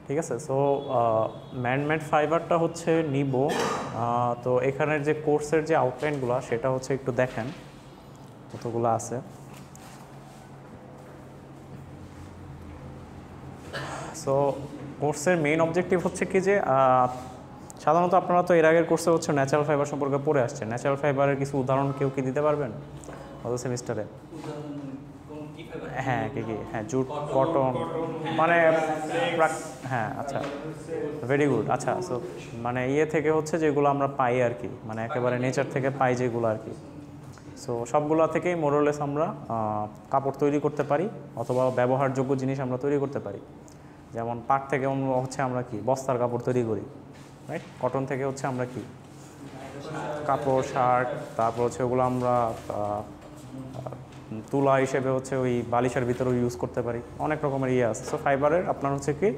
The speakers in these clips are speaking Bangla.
ঠিক আছে। সো ম্যানমেড ফাইবারটা হচ্ছে নিব। তো এখানের যে কোর্সের যে আউটলাইনগুলো সেটা হচ্ছে একটু দেখেন কতগুলো আছে। সো কোর্সের মেইন অবজেক্টিভ হচ্ছে কি যে সাধারণত আপনারা তো এর আগের কোর্সে হচ্ছে ন্যাচারাল ফাইবার সম্পর্কে পড়ে আসছেন। ন্যাচারাল ফাইবারের কিছু উদাহরণ কেউ কি দিতে পারবেন গত সেমিস্টারে? হ্যাঁ কি কি, হ্যাঁ জুট, কটন, মানে হ্যাঁ আচ্ছা, ভেরি গুড। আচ্ছা, সো মানে ইয়ে থেকে হচ্ছে যেগুলো আমরা পাই আর কি, মানে একেবারে নেচার থেকে পাই যেগুলো আর কি। সো সবগুলো থেকেই মোরলেস আমরা কাপড় তৈরি করতে পারি অথবা ব্যবহারযোগ্য জিনিস আমরা তৈরি করতে পারি। যেমন পাট থেকে হচ্ছে আমরা কি বস্তার কাপড় তৈরি করি, রাইট? কটন থেকে হচ্ছে আমরা কি কাপড়, শার্ট, তারপর হচ্ছে ওগুলো আমরা তুলা হিসেবে হচ্ছে ওই বালিশের ভিতরেও ইউজ করতে পারি। অনেক রকমের ইয়ে আছে। সো ফাইবারের আপনার হচ্ছে কি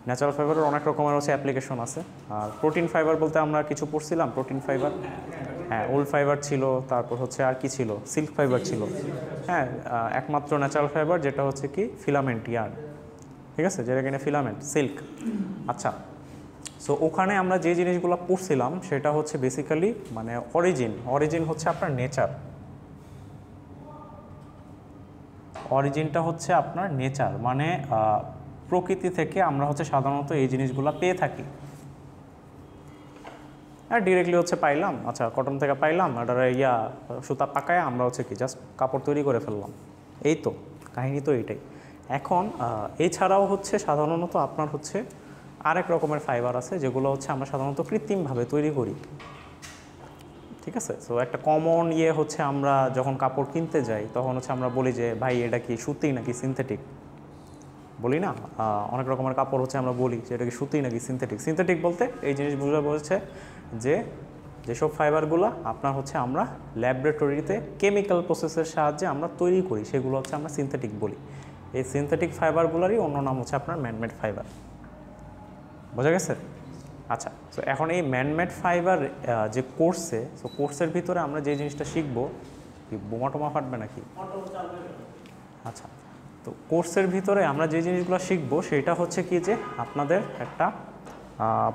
ন্যাচারাল ফাইবারের অনেক রকমের হচ্ছে অ্যাপ্লিকেশন আছে। আর প্রোটিন ফাইবার বলতে আমরা কিছু পড়ছিলাম, প্রোটিন ফাইবার, হ্যাঁ উল ফাইবার ছিল, তারপর হচ্ছে আর কি ছিল, সিল্ক ফাইবার ছিল। হ্যাঁ, একমাত্র ন্যাচারাল ফাইবার যেটা হচ্ছে কি ফিলামেন্ট ইয়ার্ন, ঠিক আছে, যেটা কিনা ফিলামেন্ট সিল্ক। আচ্ছা, সো ওখানে আমরা যে জিনিসগুলো পড়ছিলাম সেটা হচ্ছে বেসিক্যালি মানে অরিজিন হচ্ছে আপনার নেচার, অরিজিনটা হচ্ছে আপনার নেচার, মানে প্রকৃতি থেকে আমরা হচ্ছে সাধারণত এই জিনিসগুলো পেয়ে থাকি। আর ডিরেক্টলি হচ্ছে পাইলাম, আচ্ছা কটন থেকে পাইলাম, এটা সুতা পাকায় আমরা হচ্ছে কি জাস্ট কাপড় তৈরি করে ফেললাম, এই তো কাহিনী তো এইটাই। এখন এছাড়াও হচ্ছে সাধারণত আপনার হচ্ছে আরেক রকমের ফাইবার আছে যেগুলো হচ্ছে আমরা সাধারণত কৃত্রিমভাবে তৈরি করি, ঠিক আছে। সো একটা কমন ইয়ে হচ্ছে আমরা যখন কাপড় কিনতে যাই তখন হচ্ছে আমরা বলি যে ভাই এটা কি সুতি নাকি সিনথেটিক, বলি না? অনেক রকমের কাপড় হচ্ছে আমরা বলি যে এটা কি সুতি নাকি সিনথেটিক। সিনথেটিক বলতে এই জিনিস বুঝা বলছে যে যেসব ফাইবারগুলো আপনার হচ্ছে আমরা ল্যাবরেটরিতে কেমিক্যাল প্রসেসের সাহায্যে আমরা তৈরি করি সেগুলো হচ্ছে আমরা সিনথেটিক বলি। এই সিনথেটিক ফাইবারগুলোরই অন্য নাম হচ্ছে আপনার ম্যানমেড ফাইবার। বোঝা গেছে? আচ্ছা, তো এখন এই ম্যানমেড ফাইবার যে কোর্সে, সো কোর্সের ভিতরে আমরা যে জিনিসটা শিখবো, কি বোমা টোমা ফাটবে নাকি? আচ্ছা, তো কোর্সের ভিতরে আমরা যে জিনিসগুলো শিখবো সেটা হচ্ছে কি যে আপনাদের একটা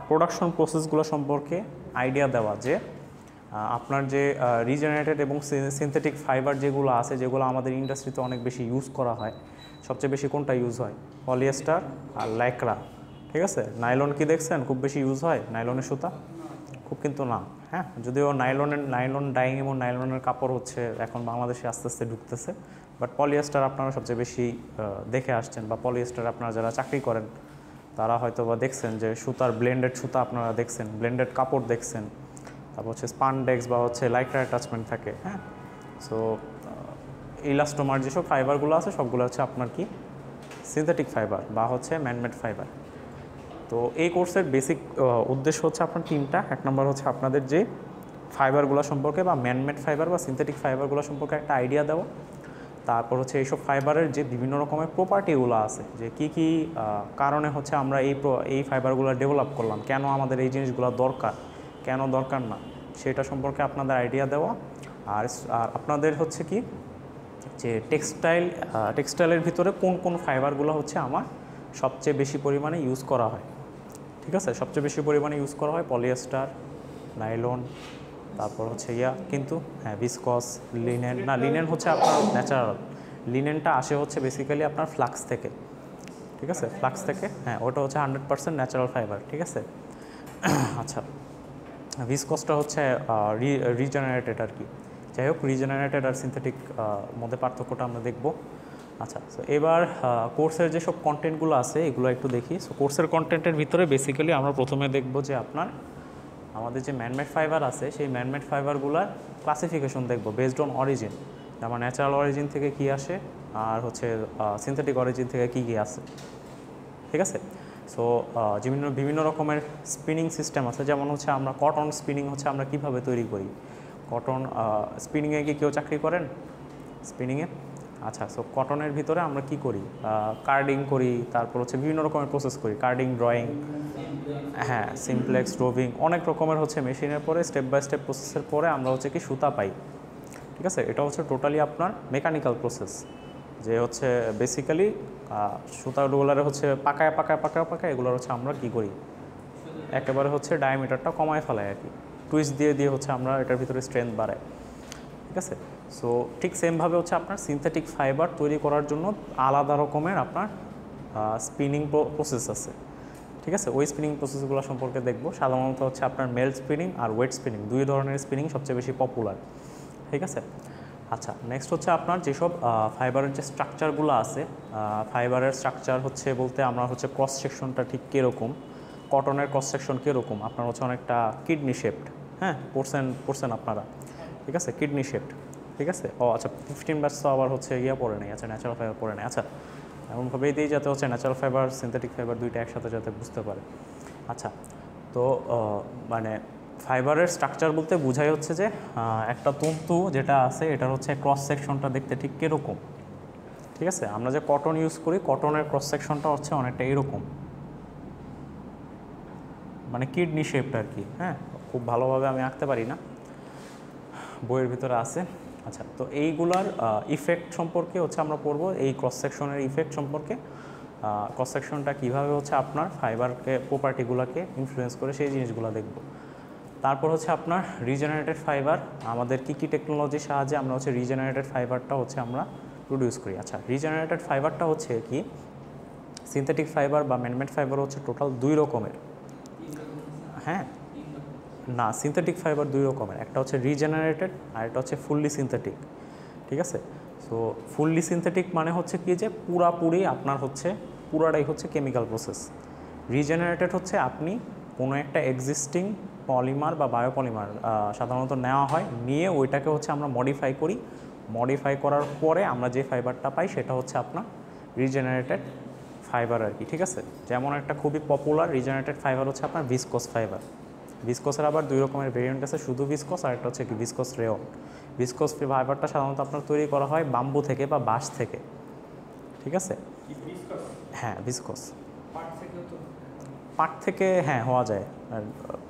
প্রোডাকশন প্রসেসগুলো সম্পর্কে আইডিয়া দেওয়া, যে আপনার যে রিজেনারেটেড এবং সিনথেটিক ফাইবার যেগুলো আছে, যেগুলো আমাদের ইন্ডাস্ট্রিতে অনেক বেশি ইউজ করা হয়, সবচেয়ে বেশি কোনটা ইউজ হয়? পলিয়েস্টার আর ল্যাকড়া, ঠিক আছে। নাইলন কি দেখছেন খুব বেশি ইউজ হয়? নাইলনের সুতা খুব কিন্তু না, হ্যাঁ, যদিও নাইলন ডাইং এবং নাইলনের কাপড় হচ্ছে এখন বাংলাদেশে আস্তে আস্তে ঢুকতেছে, বাট পলিয়েস্টার আপনারা সবচেয়ে বেশি দেখে আসছেন, বা পলিয়েস্টার আপনারা যারা চাকরি করেন তারা হয়তো বা দেখছেন যে সুতার ব্লেন্ডেড সুতা আপনারা দেখছেন, ব্লেন্ডেড কাপড় দেখছেন, তারপর হচ্ছে স্পানডেক্স বা হচ্ছে লাইক্রা অ্যাটাচমেন্ট থাকে, হ্যাঁ। সো ইলাস্টোমার যেসব ফাইবারগুলো আছে সবগুলো হচ্ছে আপনার কি সিনথেটিক ফাইবার বা হচ্ছে ম্যানমেড ফাইবার। তো এই কোর্সের বেসিক উদ্দেশ্য হচ্ছে আপনার তিনটা। এক নম্বর হচ্ছে আপনাদের যে ফাইবারগুলো সম্পর্কে বা ম্যানমেড ফাইবার বা সিনথেটিক ফাইবারগুলো সম্পর্কে একটা আইডিয়া দেওয়া, তারপর হচ্ছে এইসব ফাইবারের যে বিভিন্ন রকমের প্রপার্টিগুলো আছে, যে কি কি কারণে হচ্ছে আমরা এই ফাইবারগুলো ডেভেলপ করলাম, কেন আমাদের এই জিনিসগুলো দরকার, কেন দরকার না, সেটা সম্পর্কে আপনাদের আইডিয়া দেওয়া। আর আপনাদের হচ্ছে কি যে টেক্সটাইলের ভিতরে কোন কোন ফাইবারগুলো হচ্ছে আমার সবচেয়ে বেশি পরিমাণে ইউজ করা হয়, ঠিক আছে। সবচেয়ে বেশি পরিমাণে ইউজ করা হয় পলিয়েস্টার, নাইলন, তারপর হচ্ছে কিন্তু হ্যাঁ ভিসকস, লিনেন না, লিনেন হচ্ছে আপনার ন্যাচারাল, লিনেনটা আসে হচ্ছে বেসিক্যালি আপনার ফ্লাক্স থেকে, ঠিক আছে, ফ্লাক্স থেকে, হ্যাঁ ওটা হচ্ছে 100% ন্যাচারাল ফাইবার, ঠিক আছে। আচ্ছা, ভিসকসটা হচ্ছে রিজেনারেটেড আর কি। যাই হোক, রিজেনারেটেড আর সিনথেটিক মধ্যে পার্থক্যটা আমরা দেখব। আচ্ছা, সো এবার কোর্সের যেসব কন্টেন্টগুলো আছে এগুলো একটু দেখি। সো কোর্সের কন্টেন্টের ভিতরে বেসিক্যালি আমরা প্রথমে দেখব যে আপনার আমাদের যে ম্যানমেড ফাইবার আছে সেই ম্যানমেড ফাইবারগুলোর ক্লাসিফিকেশন দেখব বেসড অন অরিজিন, যেমন ন্যাচারাল অরিজিন থেকে কী আসে আর হচ্ছে সিনথেটিক অরিজিন থেকে কী কী আসে, ঠিক আছে। সো বিভিন্ন রকমের স্পিনিং সিস্টেম আছে, যেমন হচ্ছে আমরা কটন স্পিনিং হচ্ছে আমরা কীভাবে তৈরি করি, কটন স্পিনিংয়ে কি কেউ চাকরি করেন স্পিনিংয়ে? আচ্ছা, সো কটনের ভিতরে আমরা কি করি, কার্ডিং করি, তারপর হচ্ছে বিভিন্ন রকমের প্রসেস করি, কার্ডিং, ড্রয়িং, হ্যাঁ সিমপ্লেক্স, রোভিং, অনেক রকমের হচ্ছে মেশিনের পরে স্টেপ বাই স্টেপ প্রসেসের পরে আমরা হচ্ছে কি সুতা পাই, ঠিক আছে। এটা হচ্ছে টোটালি আপনার মেকানিক্যাল প্রসেস, যে হচ্ছে বেসিক্যালি সুতাগুলারে হচ্ছে পাকায় পাকায় পাকায় পাকায় এগুলো হচ্ছে আমরা কী করি, একেবারে হচ্ছে ডায়ামিটারটা কমায় ফেলাই আর কি, টুইস্ট দিয়ে দিয়ে হচ্ছে আমরা এটার ভিতরে স্ট্রেংথ বাড়াই। ঠিক আছে, সো ঠিক সেমভাবে হচ্ছে আপনার সিনথেটিক ফাইবার তৈরি করার জন্য আলাদা রকমের আপনার স্পিনিং প্রসেস আছে। ঠিক আছে, ওই স্পিনিং প্রসেসগুলো সম্পর্কে দেখব। সাধারণত হচ্ছে আপনার মেল্ট স্পিনিং আর ওয়েট স্পিনিং, দুই ধরনের স্পিনিং সবচেয়ে বেশি পপুলার। ঠিক আছে, আচ্ছা নেক্সট হচ্ছে আপনার যেসব ফাইবারের যে স্ট্রাকচারগুলো আছে, ফাইবারের স্ট্রাকচার হচ্ছে বলতে আমরা হচ্ছে ক্রস সেকশনটা ঠিক কীরকম, কটনের ক্রস সেকশন কীরকম, আপনার হচ্ছে অনেকটা কিডনি শেপড, হ্যাঁ পড়ছেন আপনারা। ঠিক আছে, কিডনি শেপড। ঠিক আছে, ও আচ্ছা 15 ব্যাচ তো আবার হচ্ছে পড়ে নেই, আচ্ছা ন্যাচারাল ফাইবার পড়ে নেই। আচ্ছা এমনভাবেই দিই যাতে হচ্ছে ন্যাচারাল ফাইবার সিনথেটিক ফাইবার দুইটা একসাথে যাতে বুঝতে পারে। আচ্ছা, তো মানে ফাইবারের স্ট্রাকচার বলতে বোঝাই হচ্ছে যে একটা তন্তু যেটা আছে এটার হচ্ছে ক্রস সেকশনটা দেখতে ঠিক কীরকম। ঠিক আছে, আমরা যে কটন ইউজ করি, কটনের ক্রস সেকশনটা হচ্ছে অনেকটা এরকম, মানে কিডনি শেপটা আর কি। হ্যাঁ, খুব ভালোভাবে আমি আঁকতে পারি না, বইয়ের ভিতরে আছে। আচ্ছা, তো এইগুলার ইফেক্ট সম্পর্কে হচ্ছে আমরা পড়বো, এই ক্রস সেকশনের ইফেক্ট সম্পর্কে, ক্রস সেকশনটা কীভাবে হচ্ছে আপনার ফাইবারকে প্রপার্টিগুলোকে ইনফ্লুয়েন্স করে সেই জিনিসগুলো দেখব। তারপর হচ্ছে আপনার রিজেনারেটেড ফাইবার, আমাদের কী টেকনোলজির সাহায্যে আমরা হচ্ছে রিজেনারেটেড ফাইবারটা হচ্ছে আমরা প্রডিউস করি। আচ্ছা, রিজেনারেটেড ফাইবারটা হচ্ছে কি, সিনথেটিক ফাইবার বা ম্যানমেড ফাইবার হচ্ছে টোটাল 2 রকমের। হ্যাঁ, না, সিনথেটিক ফাইবার 2 রকমের, একটা হচ্ছে রিজেনারেটেড আর একটা হচ্ছে ফুললি সিনথেটিক। ঠিক আছে, সো ফুললি সিনথেটিক মানে হচ্ছে কি যে পুরাপুরি আপনার হচ্ছে পুরাটাই হচ্ছে কেমিক্যাল প্রসেস। রিজেনারেটেড হচ্ছে আপনি কোনো একটা এক্সিস্টিং পলিমার বা বায়োপলিমার সাধারণত নেওয়া হয়, নিয়ে ওইটাকে হচ্ছে আমরা মডিফাই করি, মডিফাই করার পরে আমরা যে ফাইবারটা পাই সেটা হচ্ছে আপনার রিজেনারেটেড ফাইবার আর কি। ঠিক আছে, যেমন একটা খুবই পপুলার রিজেনারেটেড ফাইবার হচ্ছে আপনার ভিসকোস ফাইবার। ভিসকোসের আবার 2 রকমের ভেরিয়েন্ট আছে, শুধু ভিসকোস আর একটা হচ্ছে কি ভিসকোস রেয়ন। ভিসকোস ফাইবারটা সাধারণত আপনার তৈরি করা হয় বাম্বু থেকে বা বাঁশ থেকে। ঠিক আছে, হ্যাঁ ভিসকোস পাট থেকে হ্যাঁ হওয়া যায়,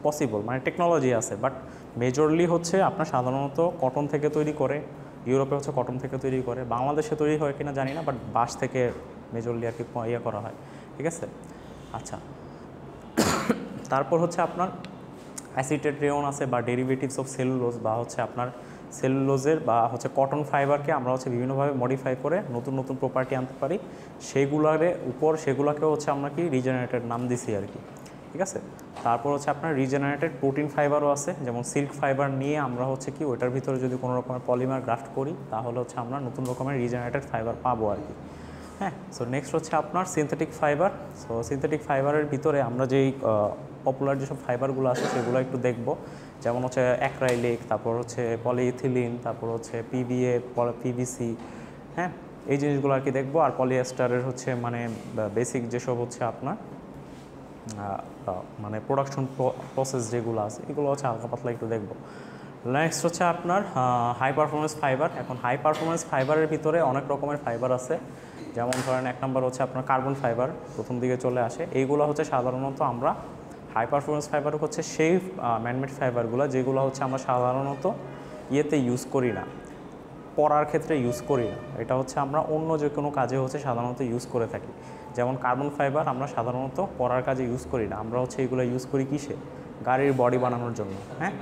পসিবল, মানে টেকনোলজি আছে, বাট মেজরলি হচ্ছে আপনার সাধারণত কটন থেকে তৈরি করে, ইউরোপে হচ্ছে কটন থেকে তৈরি করে, বাংলাদেশে তৈরি হয় কিনা জানি না, বাট বাঁশ থেকে মেজরলি আর কি করা হয়। ঠিক আছে, আচ্ছা তারপর হচ্ছে আপনার অ্যাসিটেড রেয়ন আছে বা ডেরিভেটিভস অফ সেলুলোজ, বা হচ্ছে আপনার সেলুলোজের বা হচ্ছে কটন ফাইবারকে আমরা হচ্ছে বিভিন্নভাবে মডিফাই করে নতুন নতুন প্রপার্টি আনতে পারি, সেগুলোকে হচ্ছে আমরা কি রিজেনারেটেড নাম দিছি আর কি। ঠিক আছে, তারপর হচ্ছে আপনার রিজেনারেটেড প্রোটিন ফাইবারও আছে, যেমন সিল্ক ফাইবার নিয়ে আমরা হচ্ছে কি ওইটার ভিতরে যদি কোনো রকমের পলিমার গ্রাফট করি তাহলে হচ্ছে আমরা নতুন রকমের রিজেনারেটেড ফাইবার পাবো আর কি। হ্যাঁ, সো নেক্সট হচ্ছে আপনার সিনথেটিক ফাইবার। সো সিনথেটিক ফাইবারের ভিতরে আমরা যেই পপুলার যেসব ফাইবারগুলো আছে সেগুলো একটু দেখব, যেমন হচ্ছে অ্যাক্রাইলিক, তারপর হচ্ছে পলিইথিলিন, তারপর হচ্ছে পিভিএ, পিভিসি, হ্যাঁ এই জিনিসগুলো আর কি দেখবো। আর পলিয়েস্টারের হচ্ছে মানে বেসিক যেসব হচ্ছে আপনার মানে প্রোডাকশন প্রসেস যেগুলো আছে এগুলো হচ্ছে হালকা পাতলা একটু দেখবো। নেক্সট হচ্ছে আপনার হাই পারফরমেন্স ফাইবার। এখন হাই পারফরমেন্স ফাইবারের ভিতরে অনেক রকমের ফাইবার আছে, যেমন ধরেন 1 নম্বর হচ্ছে আপনার কার্বন ফাইবার, প্রথম দিকে চলে আসে। এইগুলো হচ্ছে সাধারণত আমরা হাই পারফরমেন্স ফাইবার হচ্ছে সেই ম্যানমেড ফাইবারগুলো যেগুলো হচ্ছে আমরা সাধারণত ইয়েতে ইউজ করি না, পড়ার ক্ষেত্রে ইউজ করি না, এটা হচ্ছে আমরা অন্য যে কোনো কাজে হচ্ছে সাধারণত ইউজ করে থাকি। যেমন কার্বন ফাইবার আমরা সাধারণত পড়ার কাজে ইউজ করি না, আমরা হচ্ছে এগুলো ইউজ করি কিসে, গাড়ির বডি বানানোর জন্য। হ্যাঁ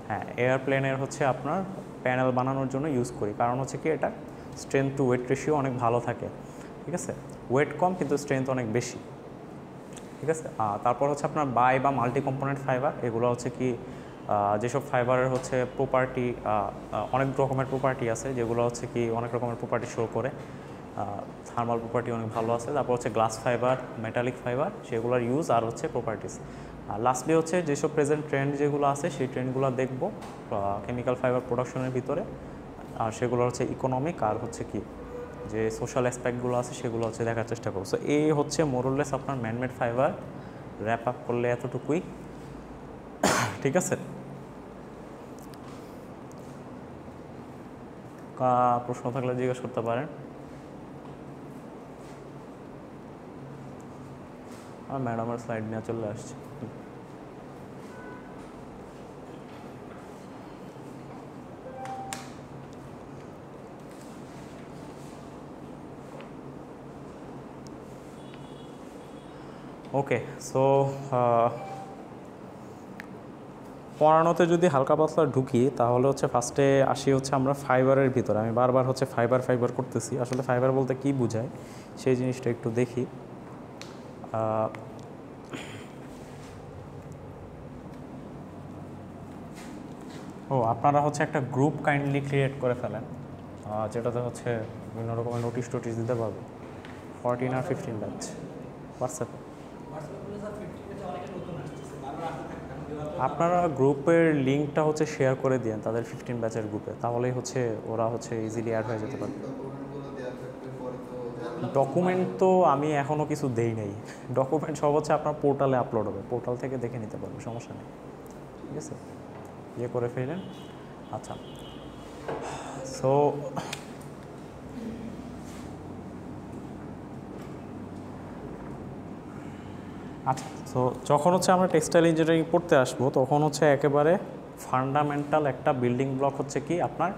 হ্যাঁ, এয়ারপ্লেনের হচ্ছে আপনার প্যানেল বানানোর জন্য ইউজ করি, কারণ হচ্ছে কি এটা স্ট্রেংথ টু ওয়েট রেশিও অনেক ভালো থাকে। ঠিক আছে, ওয়েট কম কিন্তু স্ট্রেংথ অনেক বেশি। ঠিক আছে, তারপর হচ্ছে আপনার বাই বা মাল্টি কম্পোনেন্ট ফাইবার, এগুলো হচ্ছে কি যেসব ফাইবারের হচ্ছে প্রপার্টি, অনেক রকমের প্রপার্টি আছে যেগুলো হচ্ছে কি অনেক রকমের প্রপার্টি শো করে, থার্মাল প্রপার্টি অনেক ভালো আছে। তারপর হচ্ছে গ্লাস ফাইবার, মেটালিক ফাইবার, সেগুলোর ইউজ আর হচ্ছে প্রপার্টিস। আর লাস্টলি হচ্ছে যেসব প্রেজেন্ট ট্রেন্ড যেগুলো আছে সেই ট্রেন্ডগুলো দেখব কেমিক্যাল ফাইবার প্রোডাকশনের ভিতরে, আর সেগুলো হচ্ছে ইকোনমিক আর হচ্ছে কি যে সোশ্যাল অ্যাসপেক্টগুলো আছে সেগুলো হচ্ছে দেখার চেষ্টা করবো। সো এই হচ্ছে মোরলেস আপনার ম্যানমেড ফাইবার, র্যাপ আপ করলে এতটুকুই। ঠিক আছে, প্রশ্ন থাকলে জিজ্ঞেস করতে পারেন। ম্যাডামের স্লাইড নিয়ে চলে আসছে। ওকে, সো পড়ানোতে যদি হালকা পাতলা ঢুকি তাহলে হচ্ছে ফার্স্টে আসি হচ্ছে আমরা ফাইবারের ভিতরে। আমি বারবার হচ্ছে ফাইবার ফাইবার করতেছি, আসলে ফাইবার বলতে কী বোঝায় সেই জিনিসটা একটু দেখি। আপনারা হচ্ছে একটা গ্রুপ কাইন্ডলি ক্রিয়েট করে ফেলেন, যেটাতে হচ্ছে বিভিন্ন রকমের নোটিশ টোটিশ দিতে পারবে। 14 আর 15 ব্যাচ হোয়াটসঅ্যাপে আপনারা গ্রুপের লিঙ্কটা হচ্ছে শেয়ার করে দিন তাদের 15 ব্যাচের গ্রুপে, তাহলেই হচ্ছে ওরা হচ্ছে ইজিলি অ্যাড হয়ে যেতে পারবে। ডকুমেন্ট তো আমি এখনও কিছু দেই নাই, ডকুমেন্ট সব হচ্ছে আপনার পোর্টালে আপলোড হবে, পোর্টাল থেকে দেখে নিতে পারবে, সমস্যা নেই। ঠিক আছে, ইয়ে করে ফেলেন। আচ্ছা, সো আচ্ছা, সো যখন হচ্ছে আমরা টেক্সটাইল ইঞ্জিনিয়ারিং পড়তে আসবো তখন হচ্ছে একেবারে ফান্ডামেন্টাল একটা বিল্ডিং ব্লক হচ্ছে কি আপনার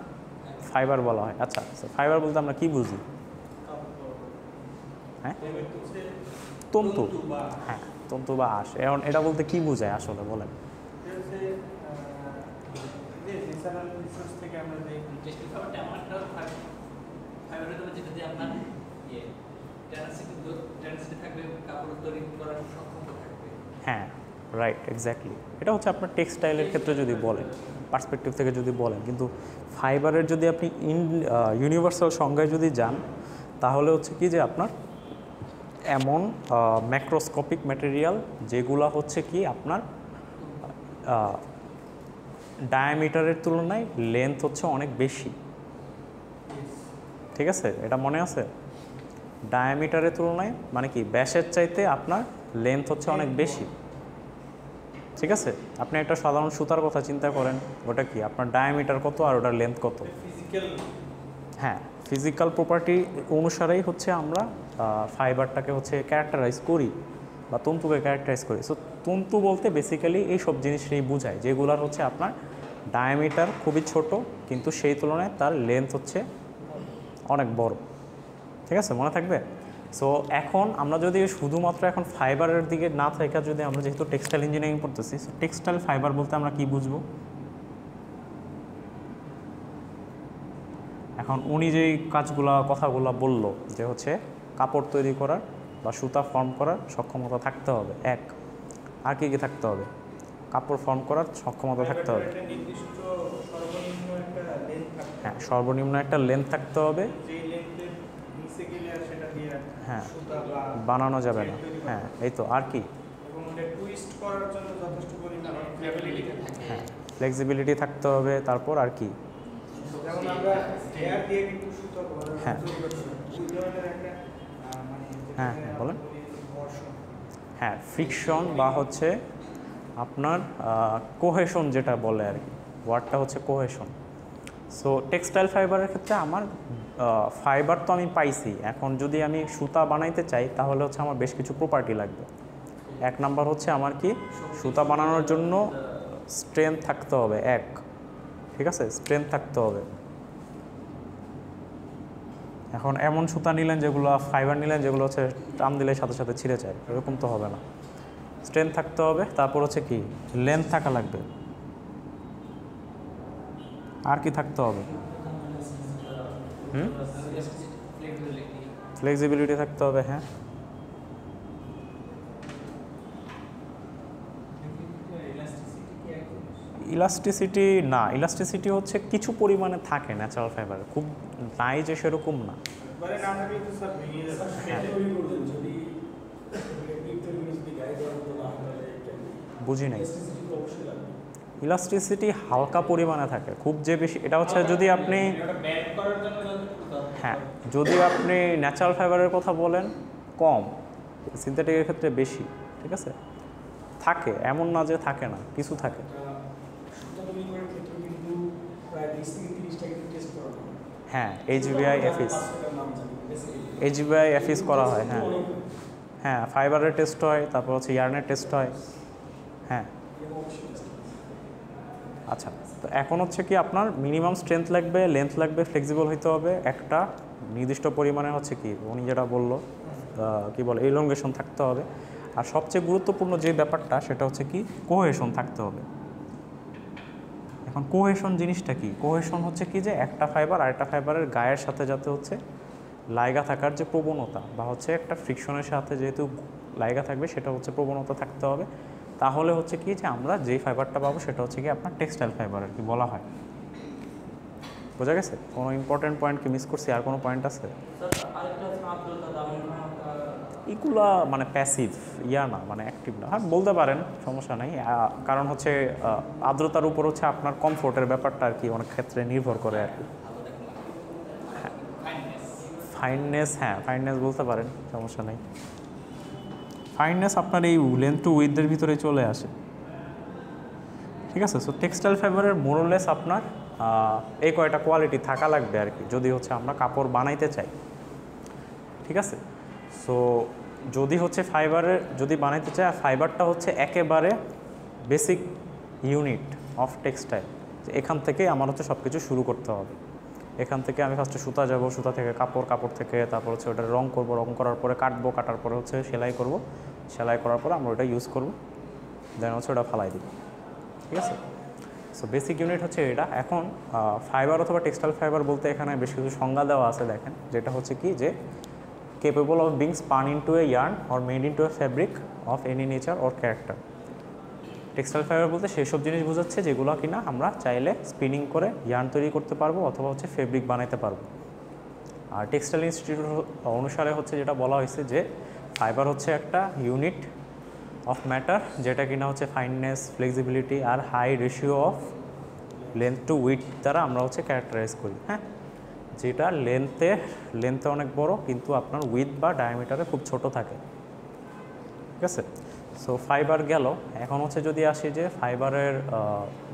ফাইবার বলা হয়। আচ্ছা, ফাইবার বলতে আমরা কি বুঝি? হ্যাঁ, তন্তু। হ্যাঁ, তন্তু বা আঁশ। এখন এটা বলতে কি বোঝায় আসলে বলেন? হ্যাঁ, রাইট, এক্স্যাক্টলি। এটা হচ্ছে আপনার টেক্সটাইলের ক্ষেত্রে যদি বলেন, পার্সপেক্টিভ থেকে যদি বলেন, কিন্তু ফাইবারের যদি আপনি ইউনিভার্সাল সংজ্ঞায় যদি যান তাহলে হচ্ছে কি যে আপনার এমন ম্যাক্রোস্কোপিক ম্যাটেরিয়াল যেগুলো হচ্ছে কি আপনার ডায়ামিটারের তুলনায় লেন্থ হচ্ছে অনেক বেশি। ঠিক আছে, এটা মনে আছে? ডায়ামিটারের তুলনায় মানে কি ব্যাসের চাইতে আপনার লেন্থ হচ্ছে অনেক বেশি। ঠিক আছে, আপনি একটা সাধারণ সুতার কথা চিন্তা করেন, ওটা কি আপনার ডায়ামিটার কত আর ওটার লেন্থ কত? হ্যাঁ, ফিজিক্যাল প্রপার্টি অনুসারেই হচ্ছে আমরা ফাইবারটাকে হচ্ছে ক্যারেক্টারাইজ করি বা তন্তুকে ক্যারেক্টারাইজ করি। সো তন্তু বলতে বেসিক্যালি এই সব জিনিসটাই বোঝায় যেগুলোর হচ্ছে আপনার ডায়ামিটার খুবই ছোট কিন্তু সেই তুলনায় তার লেন্থ হচ্ছে অনেক বড়। ঠিক আছে, মনে থাকবে? সো এখন আমরা যদি শুধুমাত্র এখন ফাইবারের দিকে না থেকে যদি আমরা যেহেতু টেক্সটাইল ইঞ্জিনিয়ারিং পড়তেছি, টেক্সটাইল ফাইবার বলতে আমরা কি বুঝবো? এখন উনি যেই কথাগুলো বললো যে হচ্ছে কাপড় তৈরি করার বা সুতা ফর্ম করার সক্ষমতা থাকতে হবে, এক। আর কি কি থাকতে হবে? কাপড় ফর্ম করার সক্ষমতা থাকতে হবে, হ্যাঁ, সর্বনিম্ন একটা লেন্থ থাকতে হবে, হ্যাঁ, বানানো যাবে না, হ্যাঁ, এই তো। আর কি? হ্যাঁ, ফ্লেক্সিবিলিটি থাকতে হবে। তারপর আর কি? হ্যাঁ হ্যাঁ হ্যাঁ বলেন। হ্যাঁ, ফ্রিকশন বা হচ্ছে আপনার কোহেশন যেটা বলে আর কি, ওয়ার্ডটা হচ্ছে কোহেশন। সো টেক্সটাইল ফাইবারের ক্ষেত্রে আমার ফাইবার তো আমি পাইছি, এখন যদি আমি সুতা বানাইতে চাই তাহলে হচ্ছে আমার বেশ কিছু প্রপার্টি লাগবে। এক নাম্বার হচ্ছে আমার কি সুতা বানানোর জন্য স্ট্রেংথ থাকতে হবে, এক। ঠিক আছে, স্ট্রেংথ থাকতে হবে। এখন এমন সুতা নিলেন যেগুলো ফাইবার নিলেন যেগুলো হচ্ছে টান দিলে সাথে সাথে ছিঁড়ে যায়, এরকম তো হবে না। স্ট্রেংথ থাকতে হবে। তারপর হচ্ছে কি লেন্থ থাকা লাগবে। আর কি থাকতে হবে? ফ্লেক্সিবিলিটি থাকতে হবে। হ্যাঁ, ইলাস্টিসিটি না, ইলাস্টিসিটি হচ্ছে কিছু পরিমাণে থাকে ন্যাচারাল ফাইবার, খুব নাই যে সেরকম না। বুঝি নাই। ইলাস্টিসিটি হালকা পরিমাণে থাকে, খুব যে বেশি এটা হচ্ছে যদি আপনি, হ্যাঁ, যদি আপনি ন্যাচারাল ফাইবারের কথা বলেন কম, সিনথেটিকের ক্ষেত্রে বেশি। ঠিক আছে, থাকে, এমন না যে থাকে না, কিছু থাকে। হ্যাঁ, এইচবিআই এফিস করা হয়। হ্যাঁ হ্যাঁ, ফাইবারের টেস্ট হয়, তারপর হচ্ছে ইয়ার্নের টেস্ট হয়। হ্যাঁ, আচ্ছা, তো এখন হচ্ছে কি আপনার মিনিমাম স্ট্রেংথ লাগবে, লেন্থ লাগবে, ফ্লেক্সিবল হইতে হবে একটা নির্দিষ্ট পরিমাণে, হচ্ছে কি উনি যেটা বললো কি বলে এলঙ্গেশন থাকতে হবে। আর সবচেয়ে গুরুত্বপূর্ণ যে ব্যাপারটা সেটা হচ্ছে কি কোহেশন থাকতে হবে। এখন কোহেশন জিনিসটা কি? কোহেশন হচ্ছে কি যে একটা ফাইবার আরেকটা ফাইবারের গায়ের সাথে যাতে হচ্ছে লাইগা থাকার যে প্রবণতা বা হচ্ছে একটা ফ্রিকশনের সাথে যেহেতু লাইগা থাকবে সেটা হচ্ছে প্রবণতা থাকতে হবে, তাহলে হচ্ছে কি যে আমরা যেই ফাইবারটা পাবো সেটা হচ্ছে কি আপনার টেক্সটাইল ফাইবার আর কি বলা হয়। বোঝা গেছে? কোনো ইম্পর্টেন্ট পয়েন্ট কি মিস করছি? আর কোনো পয়েন্ট আছে? এগুলা মানে প্যাসিভ না, মানে অ্যাক্টিভ না। হ্যাঁ বলতে পারেন, সমস্যা নাই। কারণ হচ্ছে আর্দ্রতার উপর হচ্ছে আপনার কমফোর্টের ব্যাপারটা আর কি অনেক ক্ষেত্রে নির্ভর করে আর কি। ফাইননেস, হ্যাঁ ফাইননেস বলতে পারেন, সমস্যা নেই। ফাইননেস আপনার এই লেন্থ টু উইথের ভিতরে চলে আসে, ঠিক আছে? সো টেক্সটাইল ফাইবারের মোরলেস আপনার এই কয়টা কোয়ালিটি থাকা লাগবে আর কি, যদি হচ্ছে আমরা কাপড় বানাইতে চাই, ঠিক আছে? সো যদি হচ্ছে ফাইবারের যদি বানাইতে চাই, ফাইবারটা হচ্ছে একেবারে বেসিক ইউনিট অফ টেক্সটাইল। এখান থেকে আমার হচ্ছে সব কিছু শুরু করতে হবে। এখান থেকে আমি ফার্স্টে সুতা যাব, সুতা থেকে কাপড়, কাপড় থেকে তারপর হচ্ছে ওটা রং করব, রং করার পরে কাটবো, কাটার পরে হচ্ছে সেলাই করব, সেলাই করার পরে আমরা ওটা ইউজ করব, দেন হচ্ছে ওটা ফালাই দিব, ঠিক আছে? সো বেসিক ইউনিট হচ্ছে এটা। এখন ফাইবার অথবা টেক্সটাইল ফাইবার বলতে এখানে বেশ কিছু সংজ্ঞা দেওয়া আছে, দেখেন, যেটা হচ্ছে কি যে capable of being spun into a yarn or made into a fabric of any nature or character. Textile fibre বলতে সেই সব জিনিস বোঝাচ্ছে যেগুলো কিনা আমরা চাইলে স্পিনিং করে ইয়ার্ন তৈরি করতে পারবো অথবা হচ্ছে ফেব্রিক বানাইতে পারবো। আর টেক্সটাইল ইনস্টিটিউট অনুসারে হচ্ছে যেটা বলা হয়েছে যে ফাইবার হচ্ছে একটা ইউনিট অফ ম্যাটার যেটা কিনা হচ্ছে ফাইননেস, ফ্লেক্সিবিলিটি আর high ratio of length to width দ্বারা আমরা হচ্ছে ক্যারেক্টারাইজ করি। হ্যাঁ, যেটা লেন্থে অনেক বড় কিন্তু আপনার উইথ বা ডায়ামিটারে খুব ছোট থাকে, ঠিক আছে? সো ফাইবার গেল। এখন হচ্ছে যদি আসি যে ফাইবারের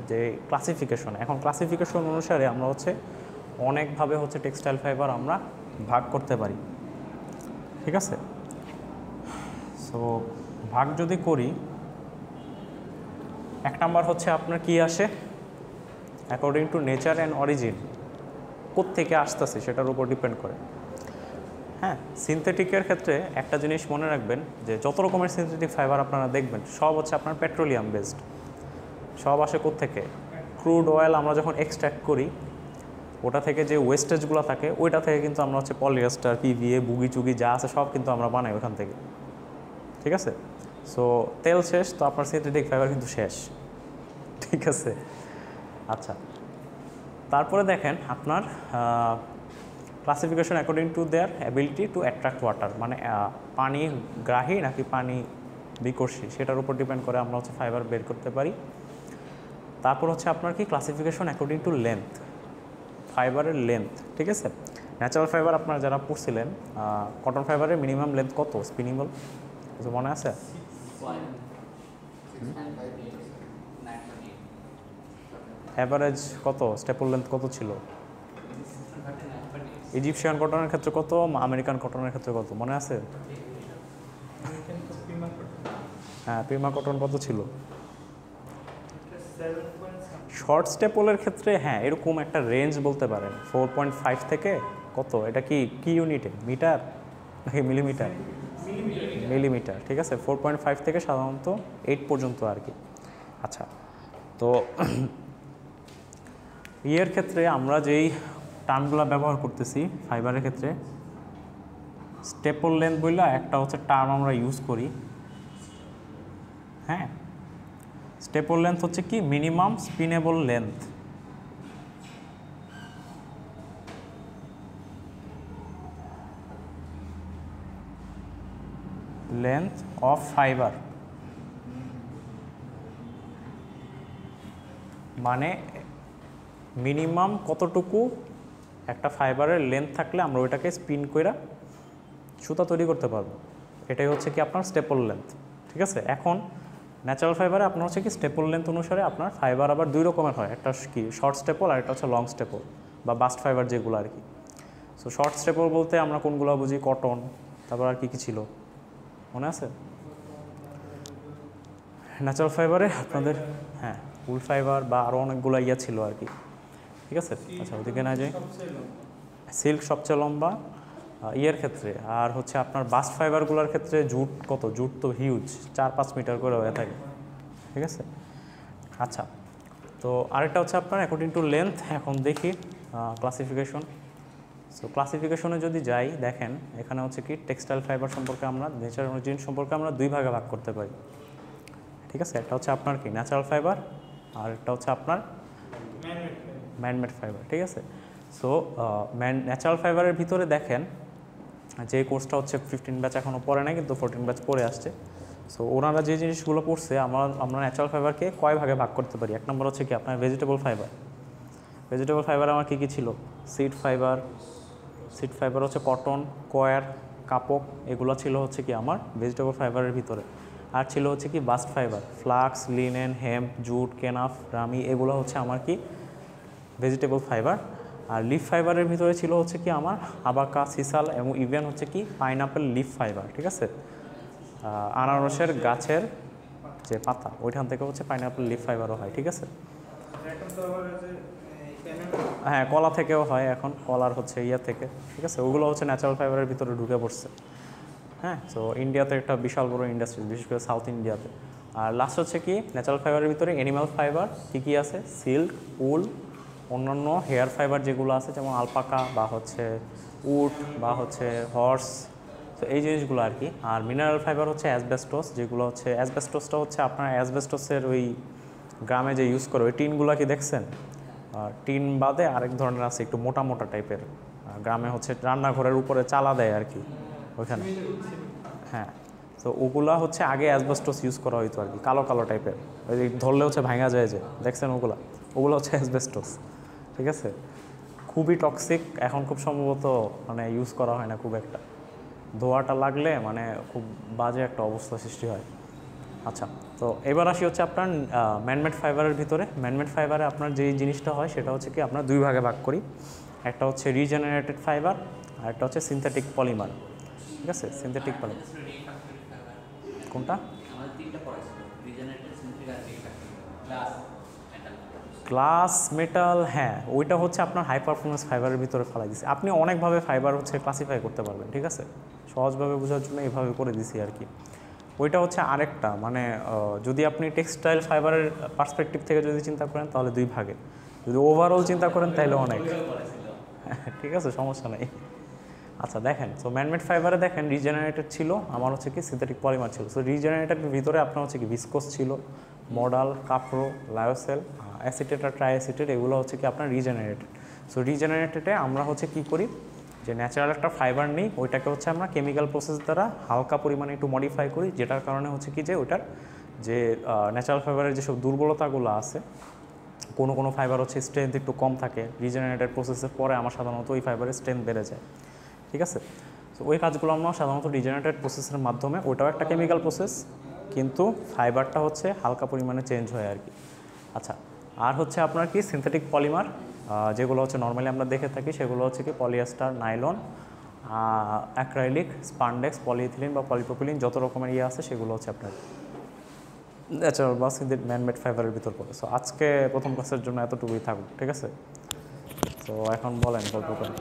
যে ক্লাসিফিকেশন, এখন ক্লাসিফিকেশন অনুসারে আমরা হচ্ছে অনেকভাবে হচ্ছে টেক্সটাইল ফাইবার আমরা ভাগ করতে পারি, ঠিক আছে? সো ভাগ যদি করি, এক নাম্বার হচ্ছে আপনার কি আসে, according to nature and origin, কোত্থেকে আসতেছে সেটার উপর ডিপেন্ড করে। হ্যাঁ, সিনথেটিকের ক্ষেত্রে একটা জিনিস মনে রাখবেন যে যত রকমের সিনথেটিক ফাইবার আপনারা দেখবেন সব হচ্ছে আপনার পেট্রোলিয়াম বেসড, সব আসে কোত্থেকে? ক্রুড অয়েল আমরা যখন এক্সট্র্যাক্ট করি ওটা থেকে যে ওয়েস্টেজগুলো থাকে ওইটা থেকে কিন্তু আমরা হচ্ছে পলিয়েস্টার, পিভিএ, বুগি চুগি যা আছে সব কিন্তু আমরা বানাই ওখান থেকে, ঠিক আছে? সো তেল শেষ তো আপনার সিনথেটিক ফাইবার কিন্তু শেষ, ঠিক আছে? আচ্ছা, তারপরে দেখেন আপনার classification according to their ability to attract water, মানে পানি গ্রাহী নাকি পানি বিকর্ষী সেটার উপর ডিপেন্ড করে আমরা হচ্ছে ফাইবার বের করতে পারি। তারপর হচ্ছে আপনার কি ক্লাসিফিকেশন অ্যাকর্ডিং টু লেন্থ, ফাইবারের লেন্থ, ঠিক আছে? ন্যাচারাল ফাইবার আপনারা যারা পড়ছিলেন, কটন ফাইবারের মিনিমাম লেন্থ কত স্পিনিবল কিছু মনে আছে? অ্যাভারেজ কত স্টেপল লেন্থ কত ছিল? ইজিপশিয়ান কটনের ক্ষেত্রে কত, আমেরিকান কটনের ক্ষেত্রে কত মনে আছে? হ্যাঁ, পিমা কটন কত ছিল? শর্ট স্টেপলের ক্ষেত্রে হ্যাঁ এরকম একটা রেঞ্জ বলতে পারেন 4.5 থেকে কত, এটা কি ইউনিটে, মিটার নাকি মিলিমিটার? মিলিমিটার, ঠিক আছে? 4.5 থেকে সাধারণত 8 পর্যন্ত আর কি। আচ্ছা, তো ইয়ের ক্ষেত্রে আমরা যেই টার্মগুলো ব্যবহার করতেছি ফাইবারের ক্ষেত্রে, স্টেপল লেন্থ বললে একটা হচ্ছে টার্ম আমরা ইউজ করি। হ্যাঁ, স্টেপল লেন্থ হচ্ছে কি minimum spinnable length, length of fibre, মানে মিনিমাম কতটুকু একটা ফাইবারের লেন্থ থাকলে আমরা ওইটাকে স্পিন করে সুতা তৈরি করতে পারবো, এটাই হচ্ছে কি আপনার স্টেপল লেন্থ, ঠিক আছে? এখন ন্যাচারাল ফাইবারে আপনার হচ্ছে কি স্টেপল লেন্থ অনুসারে আপনার ফাইবার আবার দুই রকমের হয়, একটা কি শর্ট স্টেপল আর একটা হচ্ছে লং স্টেপল বা বাস্ট ফাইবার যেগুলো আর কি। সো শর্ট স্টেপল বলতে আমরা কোনগুলো বুঝি? কটন, তারপর আর কি কি ছিল মনে আছে? ন্যাচারাল ফাইবারে আপনাদের হ্যাঁ উল ফাইবার বা আরও অনেকগুলো ইয়া ছিল আর কি, ঠিক আছে? আচ্ছা, ওদিকে না যাই। সিল্ক সবচেয়ে লম্বা, ইয়ের ক্ষেত্রে। আর হচ্ছে আপনার বাস্ট ফাইবারগুলোর ক্ষেত্রে জুট কত, জুট তো হিউজ, 4-5 মিটার করে হয়ে থাকে, ঠিক আছে। আচ্ছা, তো আরেকটা হচ্ছে আপনার অ্যাকর্ডিং টু লেন্থ। এখন দেখি ক্লাসিফিকেশন। সো ক্লাসিফিকেশনে যদি যাই, দেখেন এখানে হচ্ছে কি টেক্সটাইল ফাইবার সম্পর্কে আমরা, ন্যাচারাল জিনিস সম্পর্কে আমরা দুই ভাগে ভাগ করতে পারি, ঠিক আছে। একটা হচ্ছে আপনার কি ন্যাচারাল ফাইবার, আর একটা হচ্ছে আপনার ম্যানমেড ফাইবার, ঠিক আছে। সো ন্যাচারাল ফাইবারের ভিতরে দেখেন যে কোর্সটা হচ্ছে 15 ব্যাচ এখনও পড়ে নাই, কিন্তু 14 ব্যাচ পড়ে আসছে। সো ওনারা যে জিনিসগুলো পড়ছে, আমরা ন্যাচারাল ফাইবারকে কয় ভাগে ভাগ করতে পারি। এক নম্বর হচ্ছে কি আপনার ভেজিটেবল ফাইবার। ভেজিটেবল ফাইবার আমার কী কী ছিল, সিড ফাইবার হচ্ছে কটন, কয়ার, কাপক, এগুলো ছিল হচ্ছে কি আমার ভেজিটেবল ফাইবারের ভিতরে। আর ছিল হচ্ছে কি bast fibre, flax, linen, hemp, jute, kenaf, ramie, এগুলো হচ্ছে আমার কি ভেজিটেবল ফাইবার। আর লিফ ফাইবারের ভিতরে ছিল হচ্ছে কি আমার আবাকা, সিসাল এবং ইভেন হচ্ছে কি পাইনাপেল লিফ ফাইবার, ঠিক আছে। আনারসের গাছের যে পাতা, ওইখান থেকে হচ্ছে পাইনাপেল লিফ ফাইবারও হয়, ঠিক আছে। হ্যাঁ, কলা থেকেও হয় এখন, কলার হচ্ছে ইয়া থেকে, ঠিক আছে। ওগুলো হচ্ছে ন্যাচারাল ফাইবারের ভিতরে ঢুকে পড়ছে। হ্যাঁ, সো ইন্ডিয়াতে একটা বিশাল বড় ইন্ডাস্ট্রি, বিশেষ করে সাউথ ইন্ডিয়াতে। আর লাস্ট হচ্ছে কি ন্যাচারাল ফাইবারের ভিতরে অ্যানিমাল ফাইবার কী কী আছে, সিল্ক, উল, অন্যান্য হেয়ার ফাইবার যেগুলো আছে, যেমন আলপাকা বা হচ্ছে উট বা হচ্ছে হর্স, তো এই জিনিসগুলো আর কি। আর মিনারেল ফাইবার হচ্ছে অ্যাসবেস্টস, যেগুলো হচ্ছে অ্যাসবেস্টসটা হচ্ছে আপনার অ্যাসবেস্টসের ওই গ্রামে যে ইউজ করে ওই টিনগুলো কি দেখছেন, টিন বাদে আরেক ধরনের আছে একটু মোটা মোটা টাইপের, গ্রামে হচ্ছে রান্নাঘরের উপরে চালা দেয় আর কি ওইখানে। হ্যাঁ, তো ওগুলা হচ্ছে আগে অ্যাসবেস্টস ইউজ করা হইতো আর কি, কালো কালো টাইপের, ওই ধরলে হচ্ছে ভাঙা যায় যে, দেখছেন ওগুলো হচ্ছে অ্যাসবেস্টস, ঠিক আছে। খুবই টক্সিক, এখন খুব সম্ভবত মানে ইউজ করা হয় না খুব একটা, ধোঁয়াটা লাগলে মানে খুব বাজে একটা অবস্থা সৃষ্টি হয়। আচ্ছা, তো এবার আসি হচ্ছে আপনার ম্যানমেড ফাইবারের ভিতরে। ম্যানমেড ফাইবারে আপনার যেই জিনিসটা হয় সেটা হচ্ছে কি আপনার দুই ভাগে ভাগ করি। একটা হচ্ছে রিজেনারেটেড ফাইবার, আর একটা হচ্ছে সিনথেটিক পলিমার, ঠিক আছে। সিনথেটিক পলিমার কোনটা, গ্লাস, মেটাল, হ্যাঁ ওইটা হচ্ছে আপনার হাই পারফরমেন্স ফাইবারের ভিতরে ফেলা দিছি। আপনি অনেকভাবে ফাইবার হচ্ছে ক্লাসিফাই করতে পারবেন, ঠিক আছে। সহজভাবে বোঝার জন্য এইভাবে করে দিছি আর কি। ওইটা হচ্ছে আরেকটা মানে যদি আপনি টেক্সটাইল ফাইবারের পার্সপেক্টিভ থেকে যদি চিন্তা করেন তাহলে দুই ভাগে, যদি ওভারঅল চিন্তা করেন তাহলে অনেক, ঠিক আছে, সমস্যা নেই। আচ্ছা দেখেন, সো ম্যানমেড ফাইবারে দেখেন রিজেনারেটেড ছিল, আমার হচ্ছে কি সিনথেটিক পলিমার ছিল। সো রিজেনারেটেডের ভিতরে আপনার হচ্ছে কি ভিসকোস ছিল, মডাল, কাপ্রো, লায়োসেল, অ্যাসিটেট আর ট্রাইঅ্যাসিটেট, এগুলো হচ্ছে কি আপনার রিজেনারেটেড। সো রিজেনারেটেডে আমরা হচ্ছে কি করি, যে ন্যাচারাল একটা ফাইবার নেই, ওইটাকে হচ্ছে আমরা কেমিক্যাল প্রসেস দ্বারা হালকা পরিমাণে একটু মডিফাই করি, যেটার কারণে হচ্ছে কি যে ওইটার যে ন্যাচারাল ফাইবারের যেসব দুর্বলতাগুলো আছে, কোনো ফাইবার হচ্ছে স্ট্রেংথ একটু কম থাকে, রিজেনারেটেড প্রসেসের পরে আমার সাধারণত ওই ফাইবারের স্ট্রেংথ বেড়ে যায়, ঠিক আছে। তো ওই কাজগুলো আমরা সাধারণত রিজেনারেটেড প্রসেসের মাধ্যমে, ওইটাও একটা কেমিক্যাল প্রসেস, কিন্তু ফাইবারটা হচ্ছে হালকা পরিমাণে চেঞ্জ হয় আর কি। আচ্ছা, আর হচ্ছে আপনার কি সিনথেটিক পলিমার, যেগুলো হচ্ছে নর্মালি আমরা দেখে থাকি, সেগুলো হচ্ছে কি polyester, nylon, acrylic, spandex, polyethylene বা পলিপ্রোপিলিন, যত রকমের ইয়ে আছে সেগুলো হচ্ছে আপনার ন্যাচারাল বা ম্যানমেড ফাইবারের ভিতর পড়ে। সো আজকে প্রথম ক্লাসের জন্য এতটুকুই থাকুক, ঠিক আছে। তো এখন বলেন গল্প করেন।